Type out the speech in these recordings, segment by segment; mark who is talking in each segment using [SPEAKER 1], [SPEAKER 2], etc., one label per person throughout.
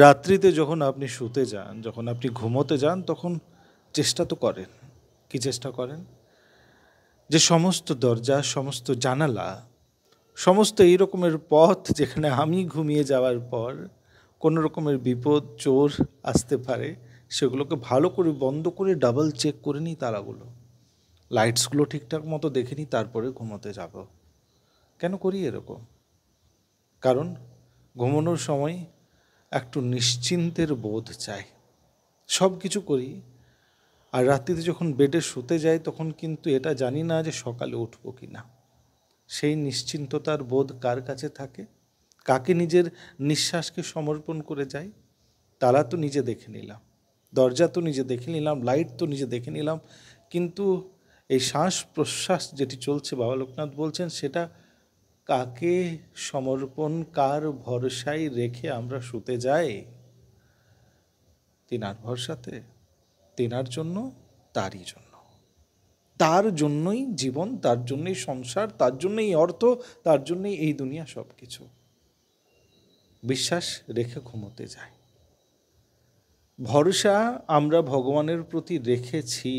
[SPEAKER 1] রাত্রিতে যখন আপনি শুতে যান, যখন আপনি ঘুমোতে যান, তখন চেষ্টা তো করেন। কি চেষ্টা করেন? যে সমস্ত দরজা, সমস্ত জানালা, সমস্ত এই রকমের পথ যেখানে আমি ঘুমিয়ে যাওয়ার পর কোনো রকমের বিপদ, চোর আসতে পারে, সেগুলোকে ভালো করে বন্ধ করে ডাবল চেক করে নিই তালাগুলো। লাইটসগুলো ঠিকঠাক মতো দেখে নিই, তারপরে ঘুমোতে যাব। কেন করি এরকম? কারণ ঘুমানোর সময় একটু নিশ্চিন্তের বোধ চাই। সব কিছু করি, আর রাত্রিতে যখন বেডে শুতে যাই তখন কিন্তু এটা জানি না যে সকালে উঠবো কি না। সেই নিশ্চিন্ততার বোধ কার কাছে থাকে? কাকে নিজের নিঃশ্বাসকে সমর্পণ করে যাই? তালা তো নিজে দেখে নিলাম, দরজা তো নিজে দেখে নিলাম, লাইট তো নিজে দেখে নিলাম, কিন্তু এই শ্বাস প্রশ্বাস যেটি চলছে, বাবা লোকনাথ বলছেন, সেটা কাকে সমর্পণ, কার ভরসায় রেখে আমরা শুতে যাই? তিনার ভরসাতে, তিনার জন্য, তারই জন্য। তার জন্যই জীবন, তার জন্যই সংসার, তার জন্যই অর্থ, তার জন্যই এই দুনিয়া, সব কিছু। বিশ্বাস রেখে ঘুমোতে যায়। ভরসা আমরা ভগবানের প্রতি রেখেছি,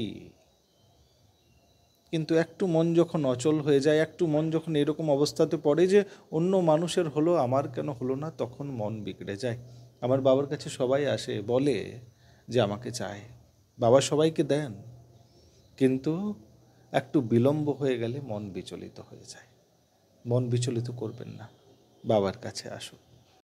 [SPEAKER 1] কিন্তু একটু মন যখন অচল হয়ে যায়, একটু মন যখন এরকম অবস্থাতে পড়ে যে অন্য মানুষের হলো, আমার কেন হলো না, তখন মন বিগড়ে যায়। আমার বাবার কাছে সবাই আসে, বলে যে আমাকে চায়। বাবা সবাইকে দেন, কিন্তু একটু বিলম্ব হয়ে গেলে মন বিচলিত হয়ে যায়। মন বিচলিত করবেন না, বাবার কাছে আসুন।